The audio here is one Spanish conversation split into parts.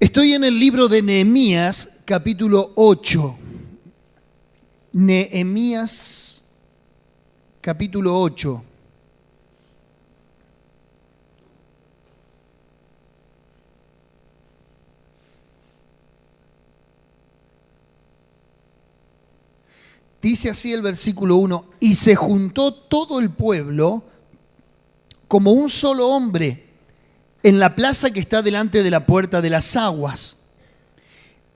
Estoy en el libro de Nehemías, capítulo 8. Nehemías, capítulo 8. Dice así el versículo 1: y se juntó todo el pueblo como un solo hombre en la plaza que está delante de la puerta de las aguas.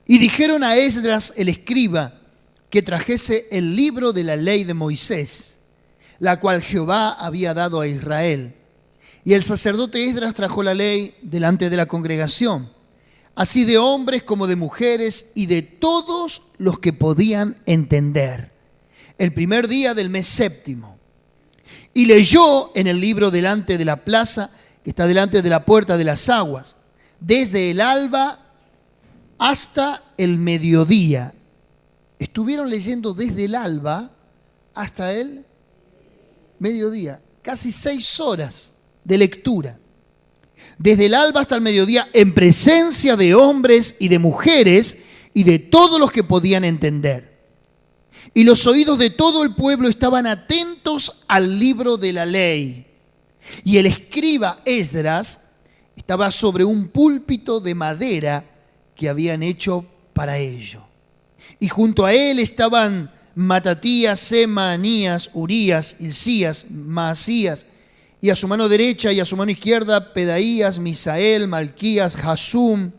Y dijeron a Esdras el escriba que trajese el libro de la ley de Moisés, la cual Jehová había dado a Israel. Y el sacerdote Esdras trajo la ley delante de la congregación, así de hombres como de mujeres y de todos los que podían entender, el primer día del mes séptimo. Y leyó en el libro delante de la plaza que está delante de la puerta de las aguas, desde el alba hasta el mediodía. Estuvieron leyendo desde el alba hasta el mediodía, casi 6 horas de lectura. Desde el alba hasta el mediodía, en presencia de hombres y de mujeres y de todos los que podían entender. Y los oídos de todo el pueblo estaban atentos al libro de la ley. Y el escriba Esdras estaba sobre un púlpito de madera que habían hecho para ello. Y junto a él estaban Matatías, Semanías, Urías, Hilcías, Maasías, y a su mano derecha y a su mano izquierda Pedaías, Misael, Malquías, Hasum,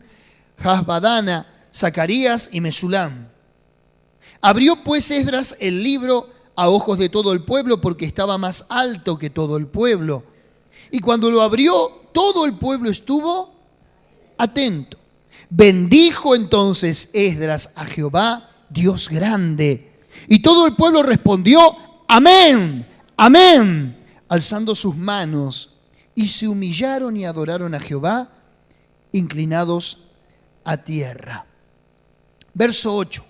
Hasbadana, Zacarías y Mesulam. Abrió pues Esdras el libro a ojos de todo el pueblo, porque estaba más alto que todo el pueblo. Y cuando lo abrió, todo el pueblo estuvo atento. Bendijo entonces Esdras a Jehová, Dios grande. Y todo el pueblo respondió: amén, amén, alzando sus manos. Y se humillaron y adoraron a Jehová, inclinados a tierra. Verso 8.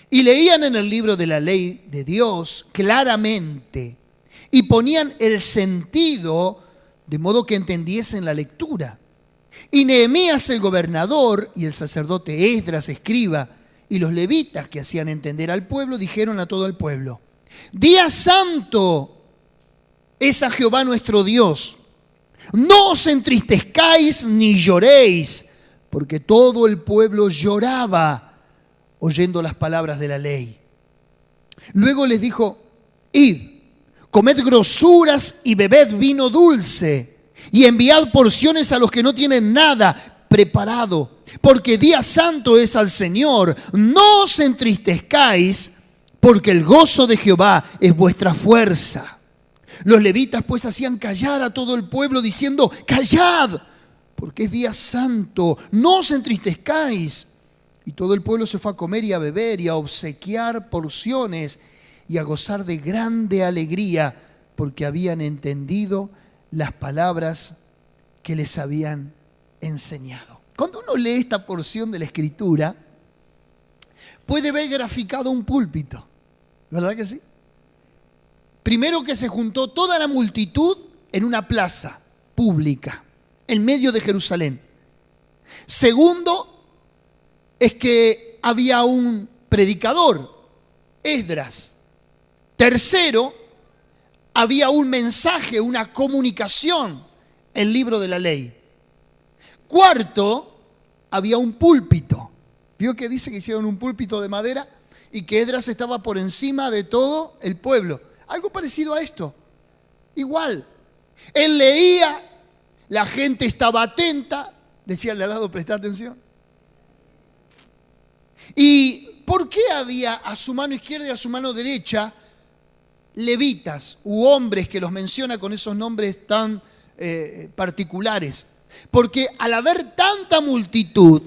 Y leían en el libro de la ley de Dios claramente, y ponían el sentido de modo que entendiesen la lectura. Y Nehemías el gobernador y el sacerdote Esdras escriba y los levitas que hacían entender al pueblo dijeron a todo el pueblo: día santo es a Jehová nuestro Dios. No os entristezcáis ni lloréis, porque todo el pueblo lloraba oyendo las palabras de la ley. Luego les dijo: id, comed grosuras y bebed vino dulce, y enviad porciones a los que no tienen nada preparado, porque día santo es al Señor. No os entristezcáis, porque el gozo de Jehová es vuestra fuerza. Los levitas pues hacían callar a todo el pueblo, diciendo: callad, porque es día santo, no os entristezcáis. Y todo el pueblo se fue a comer y a beber y a obsequiar porciones y a gozar de grande alegría, porque habían entendido las palabras que les habían enseñado. Cuando uno lee esta porción de la Escritura, puede ver graficado un púlpito, ¿verdad que sí? Primero, que se juntó toda la multitud en una plaza pública, en medio de Jerusalén. Segundo, es que había un predicador, Esdras. Tercero, había un mensaje, una comunicación, el libro de la ley. Cuarto, había un púlpito. ¿Vio que dice que hicieron un púlpito de madera y que Esdras estaba por encima de todo el pueblo? Algo parecido a esto. Igual. Él leía, la gente estaba atenta, decía al de al lado: presta atención. ¿Y por qué había a su mano izquierda y a su mano derecha levitas u hombres que los menciona con esos nombres tan particulares? Porque al haber tanta multitud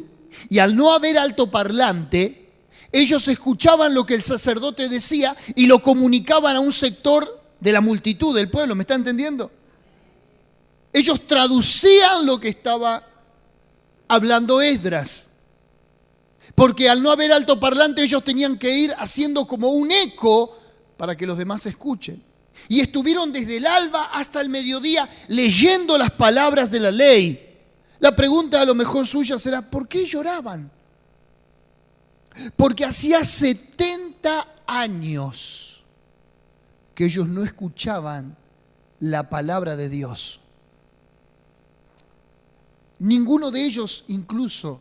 y al no haber altoparlante, ellos escuchaban lo que el sacerdote decía y lo comunicaban a un sector de la multitud del pueblo. ¿Me está entendiendo? Ellos traducían lo que estaba hablando Esdras. Porque al no haber altoparlante, ellos tenían que ir haciendo como un eco para que los demás escuchen. Y estuvieron desde el alba hasta el mediodía leyendo las palabras de la ley, La pregunta a lo mejor suya será, ¿por qué lloraban? Porque hacía 70 años que ellos no escuchaban la palabra de Dios. Ninguno de ellos incluso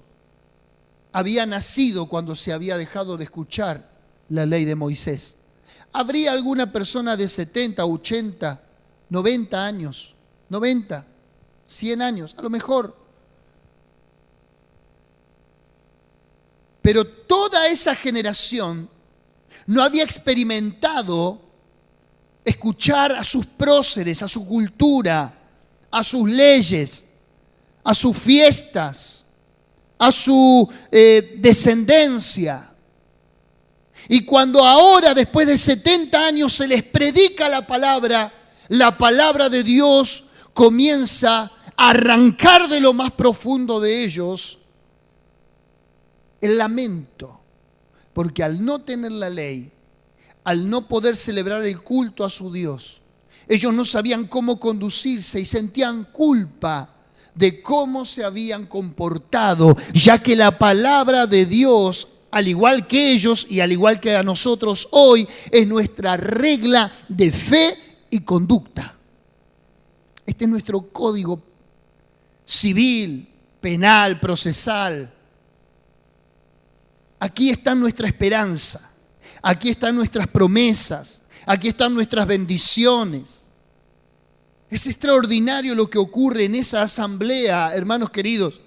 había nacido cuando se había dejado de escuchar la ley de Moisés. ¿Habría alguna persona de 70, 80, 90 años, 90, 100 años, a lo mejor? Pero toda esa generación no había experimentado escuchar a sus próceres, a su cultura, a sus leyes, a sus fiestas, a su descendencia. Y cuando ahora, después de 70 años, se les predica la palabra de Dios comienza a arrancar de lo más profundo de ellos el lamento, porque al no tener la ley, al no poder celebrar el culto a su Dios, ellos no sabían cómo conducirse y sentían culpa de cómo se habían comportado, ya que la palabra de Dios, al igual que ellos y al igual que a nosotros hoy, es nuestra regla de fe y conducta. Este es nuestro código civil, penal, procesal. Aquí está nuestra esperanza, aquí están nuestras promesas, aquí están nuestras bendiciones. Es extraordinario lo que ocurre en esa asamblea, hermanos queridos,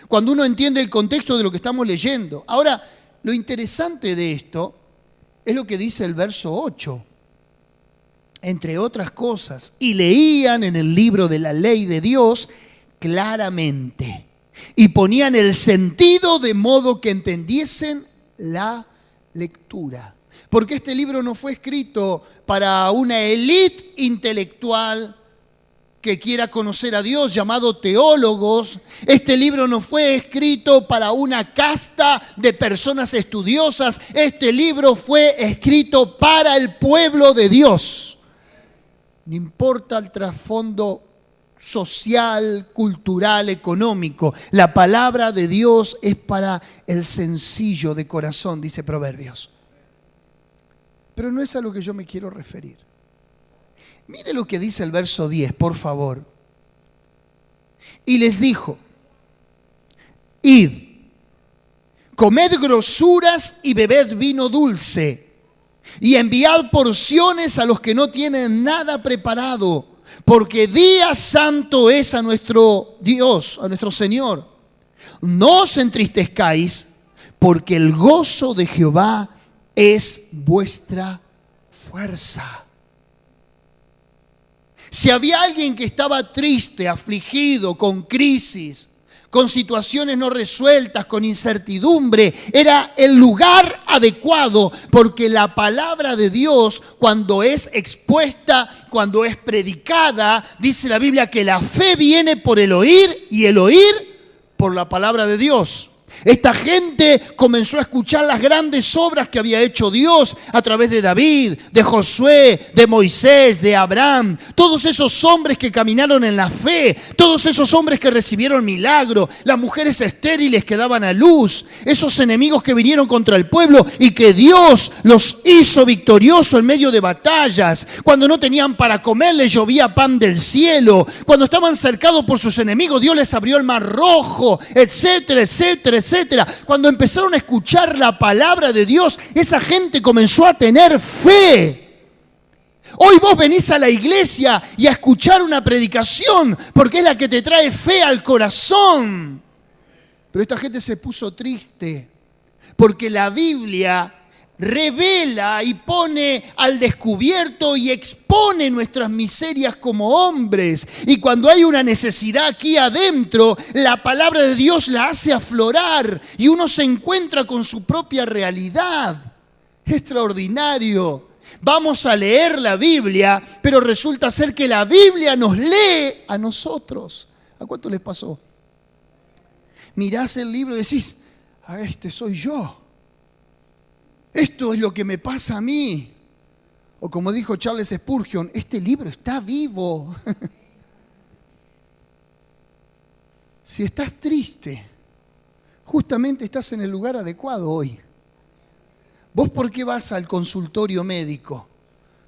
cuando uno entiende el contexto de lo que estamos leyendo. Ahora, lo interesante de esto es lo que dice el verso 8. Entre otras cosas, y leían en el libro de la ley de Dios claramente, y ponían el sentido de modo que entendiesen la lectura. Porque este libro no fue escrito para una élite intelectual que quiera conocer a Dios, llamado teólogos. Este libro no fue escrito para una casta de personas estudiosas. Este libro fue escrito para el pueblo de Dios. No importa el trasfondo social, cultural, económico. La palabra de Dios es para el sencillo de corazón, dice Proverbios. Pero no es a lo que yo me quiero referir. Mire lo que dice el verso 10, por favor. Y les dijo, id, comed grosuras y bebed vino dulce, y enviad porciones a los que no tienen nada preparado, porque día santo es a nuestro Dios, a nuestro Señor. No os entristezcáis, porque el gozo de Jehová es vuestra fuerza. Si había alguien que estaba triste, afligido, con crisis, con situaciones no resueltas, con incertidumbre, era el lugar adecuado, porque la palabra de Dios, cuando es expuesta, cuando es predicada, dice la Biblia que la fe viene por el oír y el oír por la palabra de Dios. Esta gente comenzó a escuchar las grandes obras que había hecho Dios a través de David, de Josué, de Moisés, de Abraham. Todos esos hombres que caminaron en la fe, todos esos hombres que recibieron milagro, las mujeres estériles que daban a luz, esos enemigos que vinieron contra el pueblo y que Dios los hizo victoriosos en medio de batallas. Cuando no tenían para comer, les llovía pan del cielo. Cuando estaban cercados por sus enemigos, Dios les abrió el mar rojo, etcétera, etcétera, etcétera. Cuando empezaron a escuchar la palabra de Dios, esa gente comenzó a tener fe. Hoy vos venís a la iglesia y a escuchar una predicación porque es la que te trae fe al corazón. Pero esta gente se puso triste porque la Biblia revela y pone al descubierto y expone nuestras miserias como hombres. Y cuando hay una necesidad aquí adentro, la palabra de Dios la hace aflorar y uno se encuentra con su propia realidad. Extraordinario. Vamos a leer la Biblia, pero resulta ser que la Biblia nos lee a nosotros. ¿A cuánto les pasó? Mirás el libro y decís, a este soy yo. Esto es lo que me pasa a mí. O como dijo Charles Spurgeon, este libro está vivo. Si estás triste, justamente estás en el lugar adecuado hoy. ¿Vos por qué vas al consultorio médico?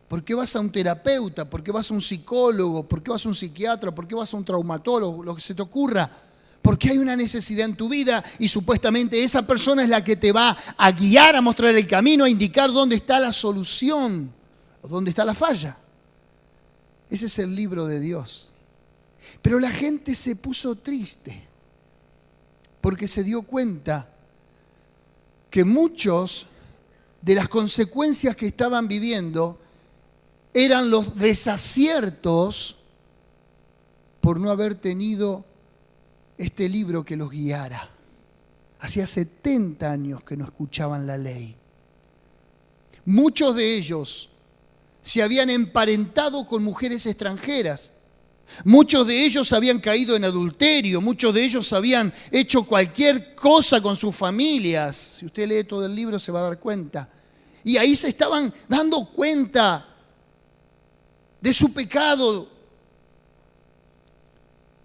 ¿Por qué vas a un terapeuta? ¿Por qué vas a un psicólogo? ¿Por qué vas a un psiquiatra? ¿Por qué vas a un traumatólogo? Lo que se te ocurra. Porque hay una necesidad en tu vida y supuestamente esa persona es la que te va a guiar, a mostrar el camino, a indicar dónde está la solución o dónde está la falla. Ese es el libro de Dios. Pero la gente se puso triste porque se dio cuenta que muchos de las consecuencias que estaban viviendo eran los desaciertos por no haber tenido este libro que los guiara. Hacía 70 años que no escuchaban la ley. Muchos de ellos se habían emparentado con mujeres extranjeras. Muchos de ellos habían caído en adulterio. Muchos de ellos habían hecho cualquier cosa con sus familias. Si usted lee todo el libro se va a dar cuenta. Y ahí se estaban dando cuenta de su pecado.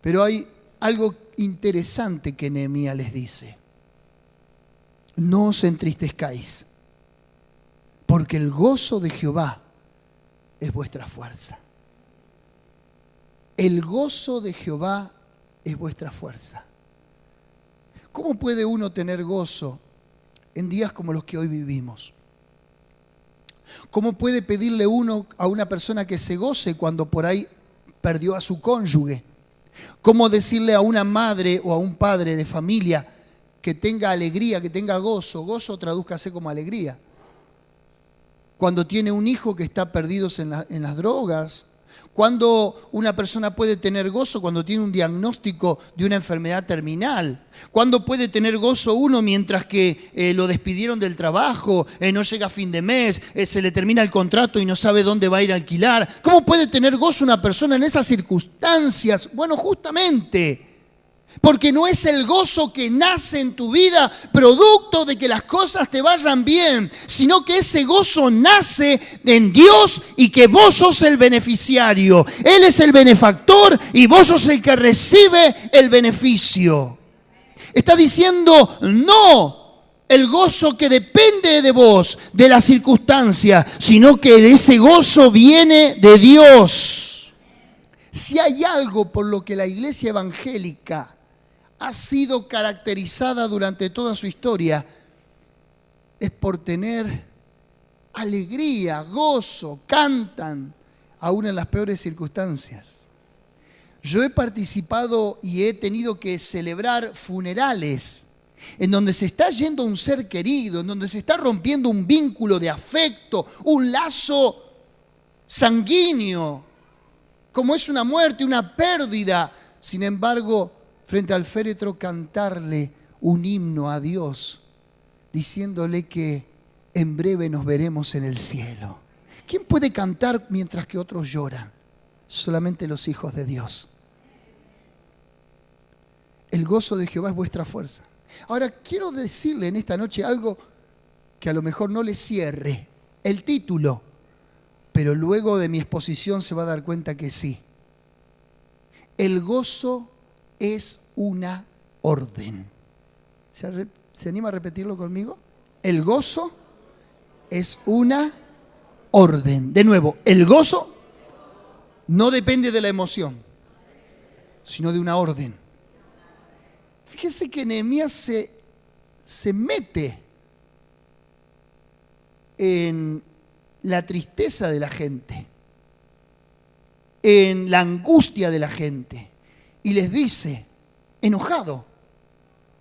Pero hay algo interesante que Nehemías les dice. No os entristezcáis, porque el gozo de Jehová es vuestra fuerza. El gozo de Jehová es vuestra fuerza. ¿Cómo puede uno tener gozo en días como los que hoy vivimos? ¿Cómo puede pedirle uno a una persona que se goce cuando por ahí perdió a su cónyuge? ¿Cómo decirle a una madre o a un padre de familia que tenga alegría, que tenga gozo? Gozo tradúzcase como alegría. Cuando tiene un hijo que está perdido en las drogas. Cuando una persona puede tener gozo cuando tiene un diagnóstico de una enfermedad terminal. Cuando puede tener gozo uno mientras que lo despidieron del trabajo, no llega a fin de mes, se le termina el contrato y no sabe dónde va a ir a alquilar. ¿Cómo puede tener gozo una persona en esas circunstancias? Bueno, justamente porque no es el gozo que nace en tu vida producto de que las cosas te vayan bien, sino que ese gozo nace en Dios y que vos sos el beneficiario. Él es el benefactor y vos sos el que recibe el beneficio. Está diciendo no el gozo que depende de vos, de la circunstancia, sino que ese gozo viene de Dios. Si hay algo por lo que la iglesia evangélica ha sido caracterizada durante toda su historia, es por tener alegría, gozo, cantan, aún en las peores circunstancias. Yo he participado y he tenido que celebrar funerales en donde se está yendo un ser querido, en donde se está rompiendo un vínculo de afecto, un lazo sanguíneo, como es una muerte, una pérdida. Sin embargo, frente al féretro cantarle un himno a Dios, diciéndole que en breve nos veremos en el cielo. ¿Quién puede cantar mientras que otros lloran? Solamente los hijos de Dios. El gozo de Jehová es vuestra fuerza. Ahora, quiero decirle en esta noche algo que a lo mejor no le cierre el título, pero luego de mi exposición se va a dar cuenta que sí. El gozo es una orden. ¿Se anima a repetirlo conmigo? El gozo es una orden. De nuevo, el gozo no depende de la emoción, sino de una orden. Fíjense que Nehemías se mete en la tristeza de la gente, en la angustia de la gente, y les dice, enojado,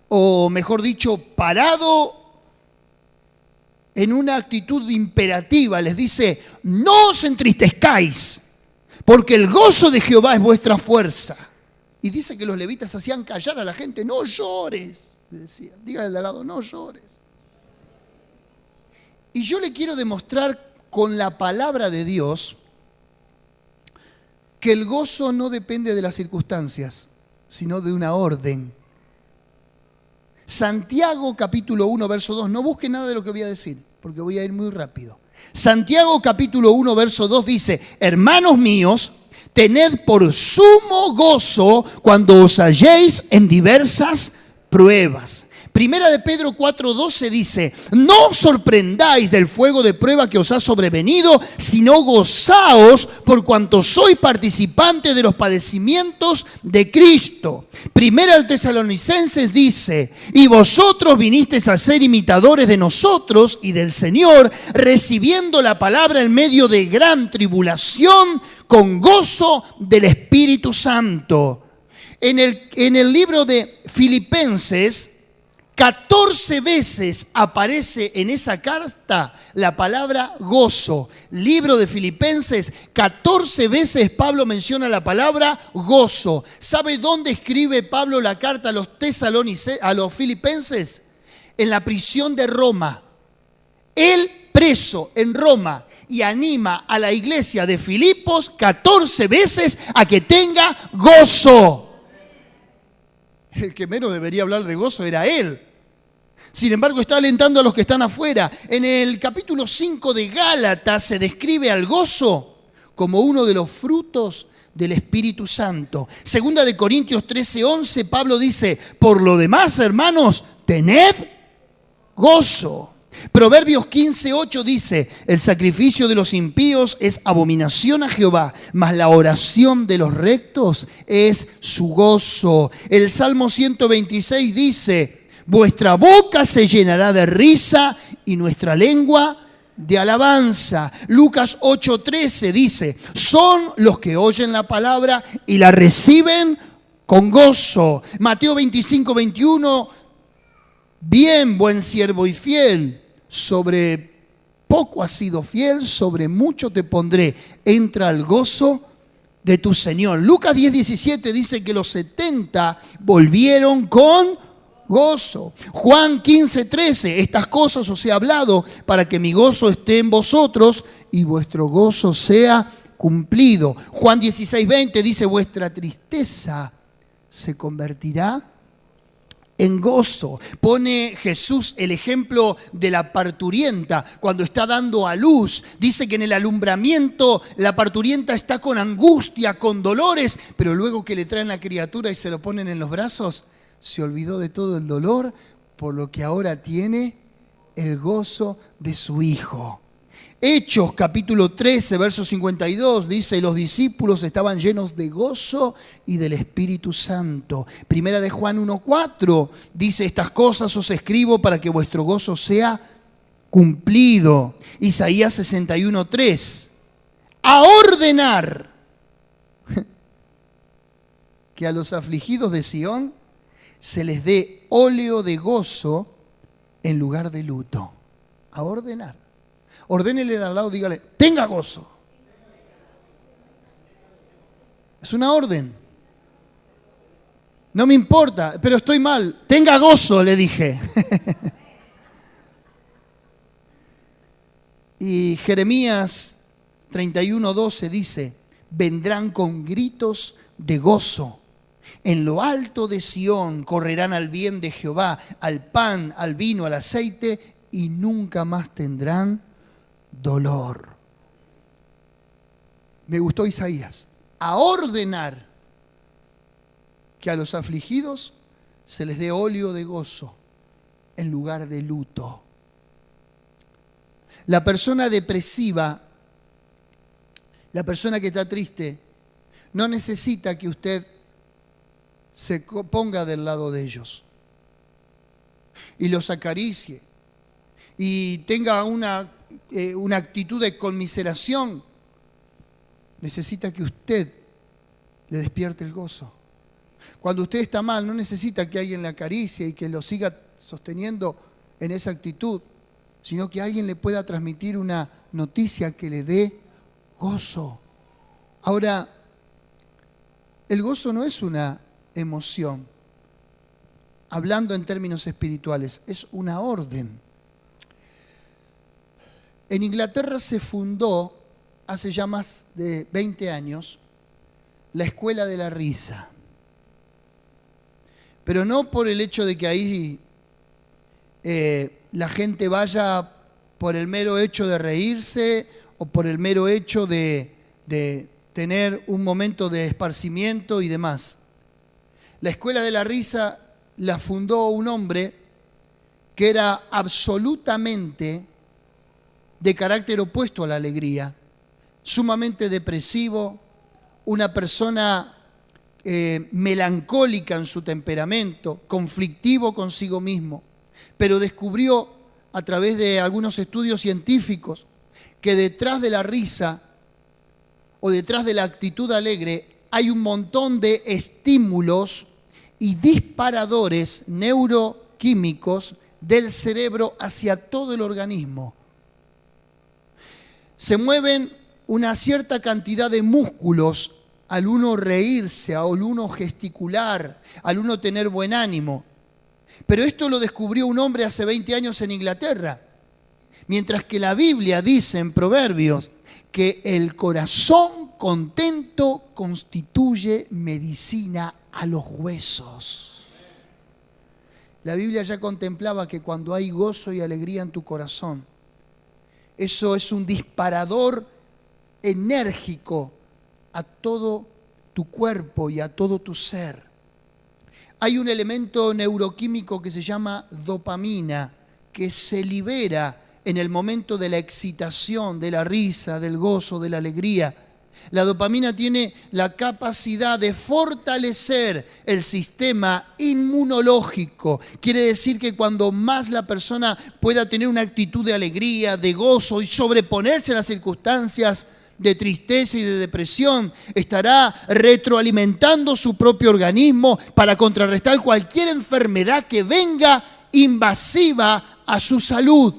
o mejor dicho, parado en una actitud imperativa, les dice, no os entristezcáis, porque el gozo de Jehová es vuestra fuerza. Y dice que los levitas hacían callar a la gente, no llores, decía, dígale de al lado, no llores. Y yo le quiero demostrar con la palabra de Dios que el gozo no depende de las circunstancias, sino de una orden. Santiago capítulo 1, verso 2, no busque nada de lo que voy a decir, porque voy a ir muy rápido. Santiago capítulo 1, verso 2 dice, hermanos míos, Tened por sumo gozo cuando os halléis en diversas pruebas. Primera de Pedro 4:12 dice: no os sorprendáis del fuego de prueba que os ha sobrevenido, sino gozaos por cuanto sois participantes de los padecimientos de Cristo. Primera de Tesalonicenses dice: y vosotros vinisteis a ser imitadores de nosotros y del Señor, recibiendo la palabra en medio de gran tribulación, con gozo del Espíritu Santo. En el libro de Filipenses, 14 veces aparece en esa carta la palabra gozo. Libro de Filipenses, 14 veces Pablo menciona la palabra gozo. ¿Sabe dónde escribe Pablo la carta a los filipenses? En la prisión de Roma. Él preso en Roma y anima a la iglesia de Filipos 14 veces a que tenga gozo. El que menos debería hablar de gozo era él. Sin embargo, está alentando a los que están afuera. En el capítulo 5 de Gálatas se describe al gozo como uno de los frutos del Espíritu Santo. Segunda de Corintios 13:11, Pablo dice: por lo demás, hermanos, tened gozo. Proverbios 15:8 dice: el sacrificio de los impíos es abominación a Jehová, mas la oración de los rectos es su gozo. El Salmo 126 dice: vuestra boca se llenará de risa y nuestra lengua de alabanza. Lucas 8:13 dice: son los que oyen la palabra y la reciben con gozo. Mateo 25:21: bien, buen siervo y fiel, sobre poco has sido fiel, sobre mucho te pondré, entra al gozo de tu Señor. Lucas 10:17 dice que los 70 volvieron con gozo. Juan 15:13, estas cosas os he hablado para que mi gozo esté en vosotros y vuestro gozo sea cumplido. Juan 16:20 dice: vuestra tristeza se convertirá en gozo. Pone Jesús el ejemplo de la parturienta cuando está dando a luz. Dice que en el alumbramiento la parturienta está con angustia, con dolores, pero luego que le traen la criatura y se lo ponen en los brazos, se olvidó de todo el dolor, por lo que ahora tiene el gozo de su Hijo. Hechos capítulo 13, verso 52 dice: los discípulos estaban llenos de gozo y del Espíritu Santo. Primera de Juan 1:4 dice: estas cosas os escribo para que vuestro gozo sea cumplido. Isaías 61:3: a ordenar que a los afligidos de Sión se les dé óleo de gozo en lugar de luto. A ordenar. Ordénele de al lado, dígale: tenga gozo. Es una orden. No me importa, pero estoy mal. Tenga gozo, le dije. Y Jeremías 31:12 dice: vendrán con gritos de gozo. En lo alto de Sión correrán al bien de Jehová, al pan, al vino, al aceite, y nunca más tendrán dolor. Me gustó Isaías. A ordenar que a los afligidos se les dé óleo de gozo en lugar de luto. La persona depresiva, la persona que está triste, no necesita que usted se ponga del lado de ellos y los acaricie y tenga una actitud de conmiseración. Necesita que usted le despierte el gozo. Cuando usted está mal, no necesita que alguien le acaricie y que lo siga sosteniendo en esa actitud, sino que alguien le pueda transmitir una noticia que le dé gozo. Ahora, el gozo no es una emoción, hablando en términos espirituales, es una orden. En Inglaterra se fundó hace ya más de 20 años la Escuela de la Risa. Pero no por el hecho de que ahí la gente vaya por el mero hecho de reírse o por el mero hecho de tener un momento de esparcimiento y demás. La Escuela de la Risa la fundó un hombre que era absolutamente de carácter opuesto a la alegría, sumamente depresivo, una persona melancólica en su temperamento, conflictivo consigo mismo, pero descubrió a través de algunos estudios científicos que detrás de la risa o detrás de la actitud alegre hay un montón de estímulos y disparadores neuroquímicos del cerebro hacia todo el organismo. Se mueven una cierta cantidad de músculos al uno reírse, al uno gesticular, al uno tener buen ánimo. Pero esto lo descubrió un hombre hace 20 años en Inglaterra, mientras que la Biblia dice en Proverbios que el corazón contento constituye medicina a los huesos. La Biblia ya contemplaba que cuando hay gozo y alegría en tu corazón, eso es un disparador enérgico a todo tu cuerpo y a todo tu ser. Hay un elemento neuroquímico que se llama dopamina, que se libera en el momento de la excitación, de la risa, del gozo, de la alegría. La dopamina tiene la capacidad de fortalecer el sistema inmunológico. Quiere decir que cuando más la persona pueda tener una actitud de alegría, de gozo y sobreponerse a las circunstancias de tristeza y de depresión, estará retroalimentando su propio organismo para contrarrestar cualquier enfermedad que venga invasiva a su salud.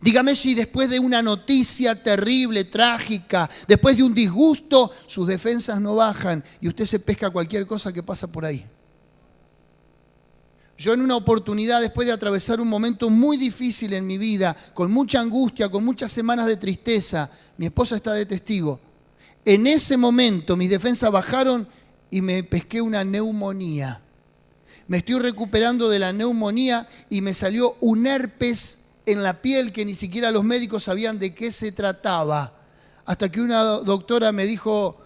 Dígame si después de una noticia terrible, trágica, después de un disgusto, sus defensas no bajan y usted se pesca cualquier cosa que pasa por ahí. Yo en una oportunidad, después de atravesar un momento muy difícil en mi vida, con mucha angustia, con muchas semanas de tristeza, mi esposa está de testigo, en ese momento mis defensas bajaron y me pesqué una neumonía. Me estoy recuperando de la neumonía y me salió un herpes en la piel que ni siquiera los médicos sabían de qué se trataba. Hasta que una doctora me dijo,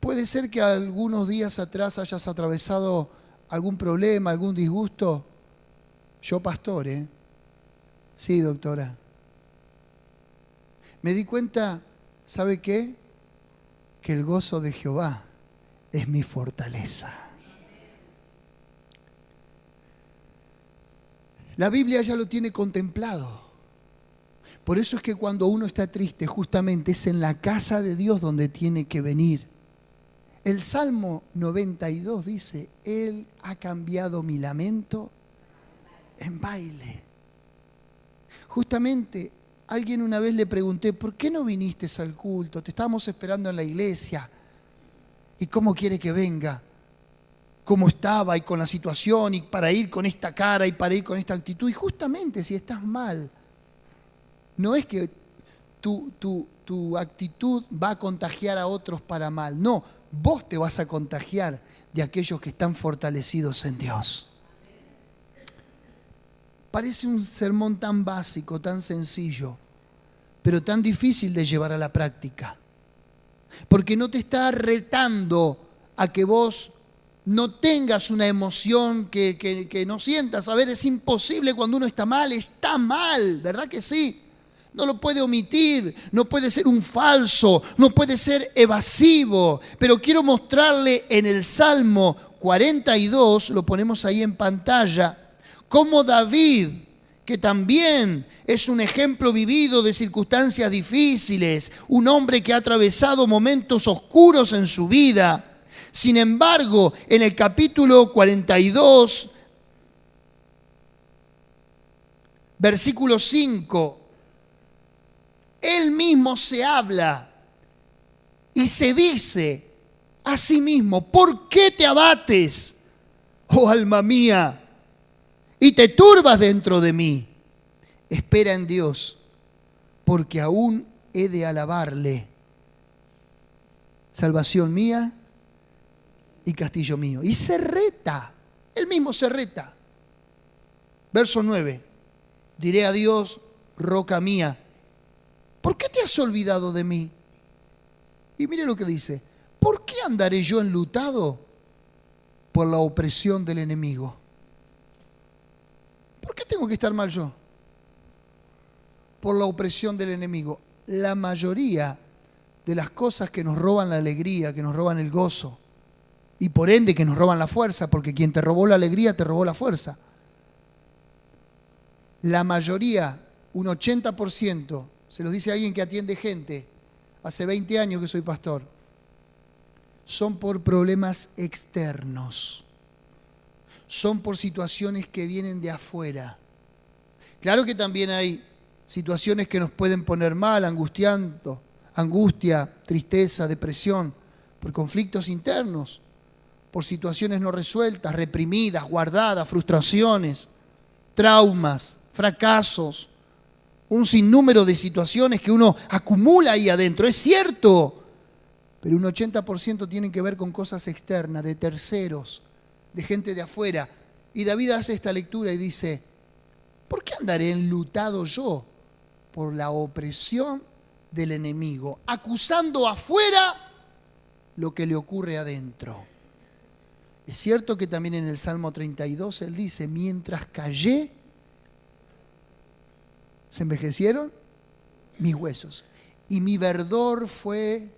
¿puede ser que algunos días atrás hayas atravesado algún problema, algún disgusto? Yo, pastor, ¿eh? Sí, doctora. Me di cuenta, ¿sabe qué? Que el gozo de Jehová es mi fortaleza. La Biblia ya lo tiene contemplado. Por eso es que cuando uno está triste, justamente es en la casa de Dios donde tiene que venir. El Salmo 92 dice, Él ha cambiado mi lamento en baile. Justamente, alguien una vez le pregunté, ¿por qué no viniste al culto? Te estábamos esperando en la iglesia. ¿Y cómo quiere que venga? Cómo estaba y con la situación y para ir con esta cara y para ir con esta actitud. Y justamente si estás mal, no es que tu actitud va a contagiar a otros para mal. No, vos te vas a contagiar de aquellos que están fortalecidos en Dios. Parece un sermón tan básico, tan sencillo, pero tan difícil de llevar a la práctica. Porque no te está retando a que vos no tengas una emoción que no sientas. A ver, es imposible cuando uno está mal, ¿verdad que sí? No lo puede omitir, no puede ser un falso, no puede ser evasivo. Pero quiero mostrarle en el Salmo 42, lo ponemos ahí en pantalla, cómo David, que también es un ejemplo vivido de circunstancias difíciles, un hombre que ha atravesado momentos oscuros en su vida. Sin embargo, en el capítulo 42, versículo 5, él mismo se habla y se dice a sí mismo, ¿por qué te abates, oh alma mía, y te turbas dentro de mí? Espera en Dios, porque aún he de alabarle, salvación mía y castillo mío. Y se reta, él mismo se reta. Verso 9, diré a Dios, roca mía, ¿por qué te has olvidado de mí? Y mire lo que dice: ¿por qué andaré yo enlutado? Por la opresión del enemigo. ¿Por qué tengo que estar mal yo? Por la opresión del enemigo. La mayoría de las cosas que nos roban la alegría, que nos roban el gozo, y por ende que nos roban la fuerza, porque quien te robó la alegría te robó la fuerza. La mayoría, un 80%, se los dice alguien que atiende gente, hace 20 años que soy pastor, son por problemas externos. Son por situaciones que vienen de afuera. Claro que también hay situaciones que nos pueden poner mal, angustiando, angustia, tristeza, depresión, por conflictos internos, por situaciones no resueltas, reprimidas, guardadas, frustraciones, traumas, fracasos, un sinnúmero de situaciones que uno acumula ahí adentro. Es cierto, pero un 80% tienen que ver con cosas externas, de terceros, de gente de afuera. Y David hace esta lectura y dice: ¿por qué andaré enlutado yo? Por la opresión del enemigo, acusando afuera lo que le ocurre adentro. Es cierto que también en el Salmo 32 él dice: mientras callé, se envejecieron mis huesos, y mi verdor fue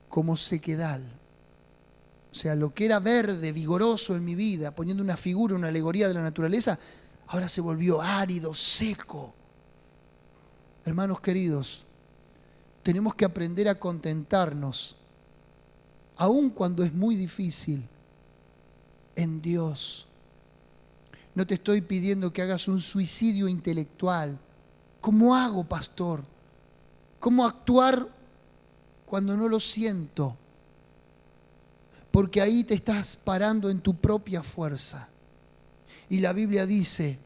como sequedal. O sea, lo que era verde, vigoroso en mi vida, poniendo una figura, una alegoría de la naturaleza, ahora se volvió árido, seco. Hermanos queridos, tenemos que aprender a contentarnos, aun cuando es muy difícil, en Dios. No te estoy pidiendo que hagas un suicidio intelectual. ¿Cómo hago, pastor? ¿Cómo actuar cuando no lo siento? Porque ahí te estás parando en tu propia fuerza. Y la Biblia dice: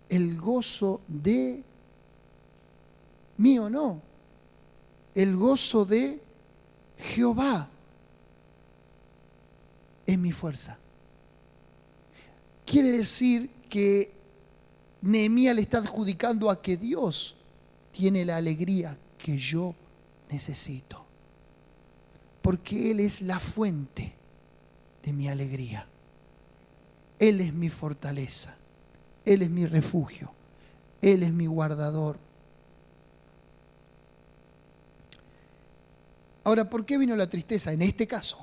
el gozo de mío, no, el gozo de Jehová es mi fuerza. Quiere decir que Nehemías le está adjudicando a que Dios tiene la alegría que yo necesito, porque Él es la fuente de mi alegría. Él es mi fortaleza, Él es mi refugio, Él es mi guardador. Ahora, ¿por qué vino la tristeza en este caso?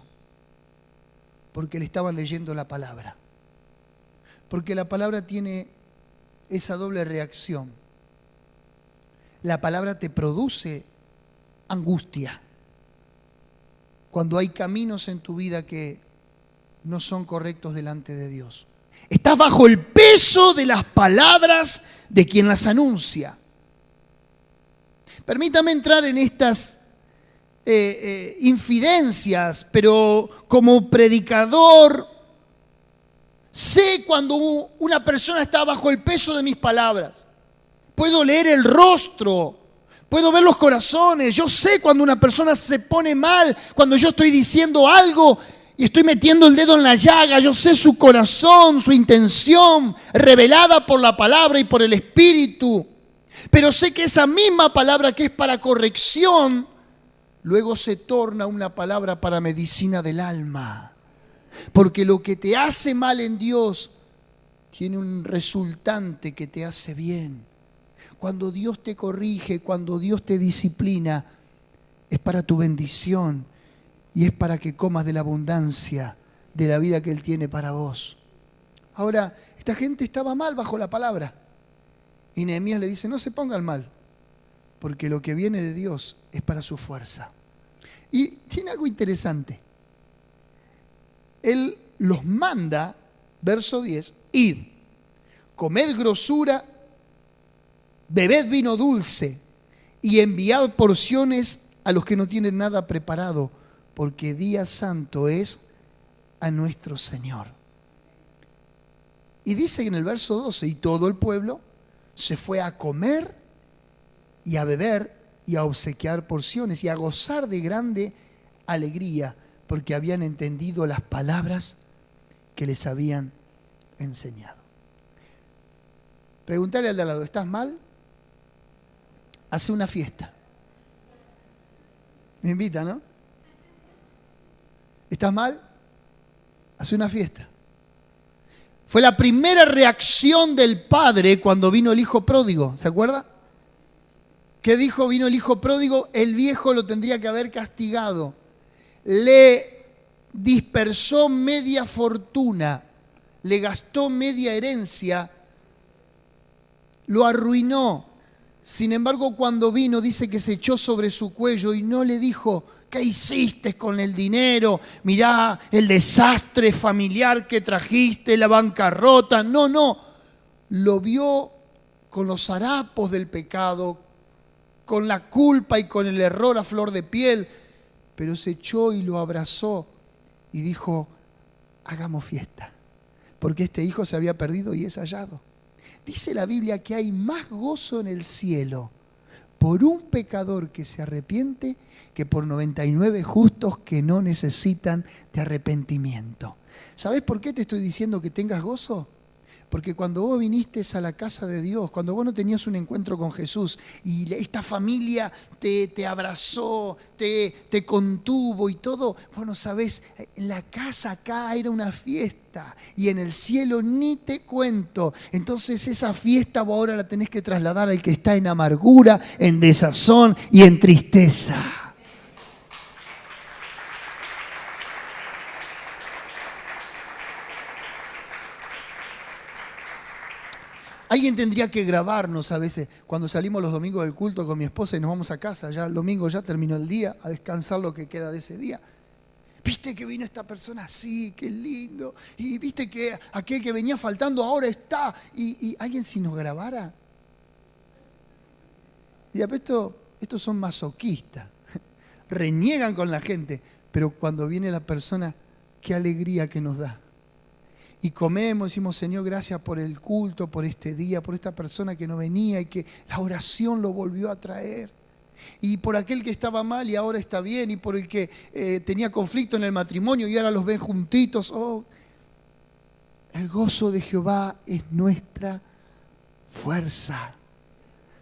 Porque le estaban leyendo la palabra. Porque la palabra tiene esa doble reacción. La palabra te produce angustia. Cuando hay caminos en tu vida que no son correctos delante de Dios. Estás bajo el peso de las palabras de quien las anuncia. Permítame entrar en estas infidencias, pero como predicador sé cuando una persona está bajo el peso de mis palabras. Puedo leer el rostro, puedo ver los corazones. Yo sé cuando una persona se pone mal, cuando yo estoy diciendo algo y estoy metiendo el dedo en la llaga. Yo sé su corazón, su intención, revelada por la palabra y por el Espíritu. Pero sé que esa misma palabra que es para corrección, luego se torna una palabra para medicina del alma. Porque lo que te hace mal en Dios tiene un resultante que te hace bien. Cuando Dios te corrige, cuando Dios te disciplina, es para tu bendición y es para que comas de la abundancia de la vida que Él tiene para vos. Ahora, esta gente estaba mal bajo la palabra. Y Nehemías le dice: no se pongan mal, porque lo que viene de Dios es para su fuerza. Y tiene algo interesante. Él los manda, verso 10, id, comed grosura, bebed vino dulce y enviad porciones a los que no tienen nada preparado, porque día santo es a nuestro Señor. Y dice en el verso 12, y todo el pueblo se fue a comer y a beber y a obsequiar porciones y a gozar de grande alegría, porque habían entendido las palabras que les habían enseñado. Preguntale al de al lado: ¿estás mal? Hace una fiesta. Me invita, ¿no? ¿Estás mal? Haz una fiesta. Fue la primera reacción del padre cuando vino el hijo pródigo, ¿se acuerda? ¿Qué dijo? Vino el hijo pródigo, el viejo lo tendría que haber castigado. Le dispersó media fortuna, le gastó media herencia, lo arruinó. Sin embargo, cuando vino, dice que se echó sobre su cuello y no le dijo: ¿qué hiciste con el dinero? Mirá el desastre familiar que trajiste, la bancarrota. No. Lo vio con los harapos del pecado, con la culpa y con el error a flor de piel, pero se echó y lo abrazó y dijo: hagamos fiesta, porque este hijo se había perdido y es hallado. Dice la Biblia que hay más gozo en el cielo por un pecador que se arrepiente que por 99 justos que no necesitan de arrepentimiento. ¿Sabés por qué te estoy diciendo que tengas gozo? Porque cuando vos viniste a la casa de Dios, cuando vos no tenías un encuentro con Jesús y esta familia te abrazó, te contuvo y todo, vos no sabés, en la casa acá era una fiesta y en el cielo ni te cuento. Entonces esa fiesta vos ahora la tenés que trasladar al que está en amargura, en desazón y en tristeza. Alguien tendría que grabarnos a veces cuando salimos los domingos del culto con mi esposa y nos vamos a casa. Ya el domingo ya terminó el día, a descansar lo que queda de ese día. ¿Viste que vino esta persona? Sí, qué lindo. Y viste que aquel que venía faltando ahora está. Y alguien si nos grabara. Y estos son masoquistas. Reniegan con la gente. Pero cuando viene la persona, qué alegría que nos da. Y comemos, decimos: Señor, gracias por el culto, por este día, por esta persona que no venía y que la oración lo volvió a traer. Y por aquel que estaba mal y ahora está bien, y por el que tenía conflicto en el matrimonio y ahora los ven juntitos. Oh, el gozo de Jehová es nuestra fuerza.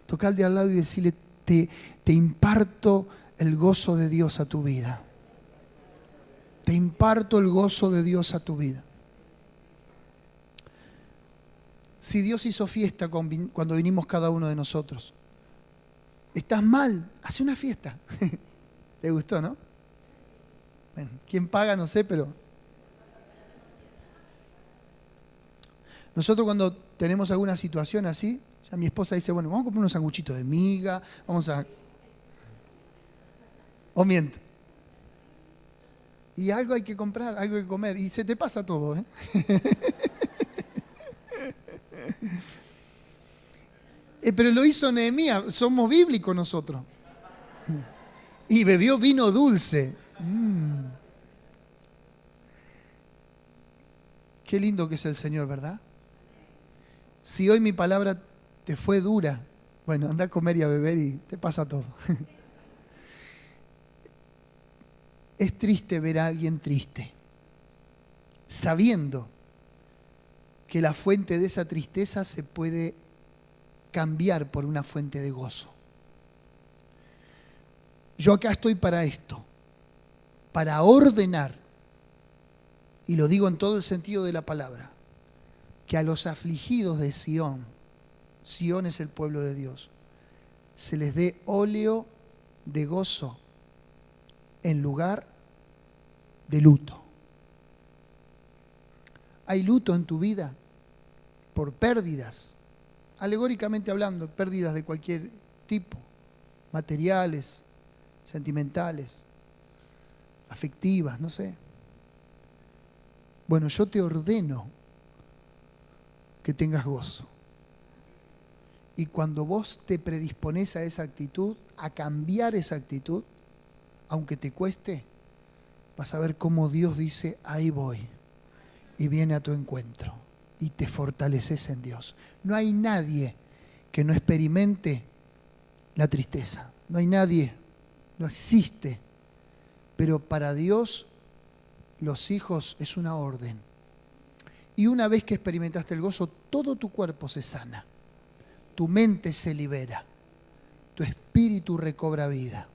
Toca al de al lado y decirle: te imparto el gozo de Dios a tu vida. Te imparto el gozo de Dios a tu vida. Si Dios hizo fiesta cuando vinimos cada uno de nosotros, estás mal, hace una fiesta. ¿Te gustó, no? Bueno, ¿quién paga? No sé, pero nosotros cuando tenemos alguna situación así, ya mi esposa dice: bueno, vamos a comprar unos sanguchitos de miga, vamos a... O miento. Y algo hay que comprar, algo hay que comer, y se te pasa todo, ¿eh? Pero lo hizo Nehemías, somos bíblicos nosotros. Y bebió vino dulce. Qué lindo que es el Señor, ¿verdad? Si hoy mi palabra te fue dura, bueno, anda a comer y a beber y te pasa todo. Es triste ver a alguien triste, sabiendo que la fuente de esa tristeza se puede cambiar por una fuente de gozo. Yo acá estoy para esto, para ordenar, y lo digo en todo el sentido de la palabra, que a los afligidos de Sión, Sión es el pueblo de Dios, se les dé óleo de gozo en lugar de luto. ¿Hay luto en tu vida por pérdidas? Alegóricamente hablando, pérdidas de cualquier tipo, materiales, sentimentales, afectivas, no sé. Bueno, yo te ordeno que tengas gozo. Y cuando vos te predisponés a esa actitud, a cambiar esa actitud, aunque te cueste, vas a ver cómo Dios dice: ahí voy, y viene a tu encuentro. Y te fortaleces en Dios. No hay nadie que no experimente la tristeza. No hay nadie, no existe. Pero para Dios, los hijos es una orden. Y una vez que experimentaste el gozo, todo tu cuerpo se sana. Tu mente se libera. Tu espíritu recobra vida.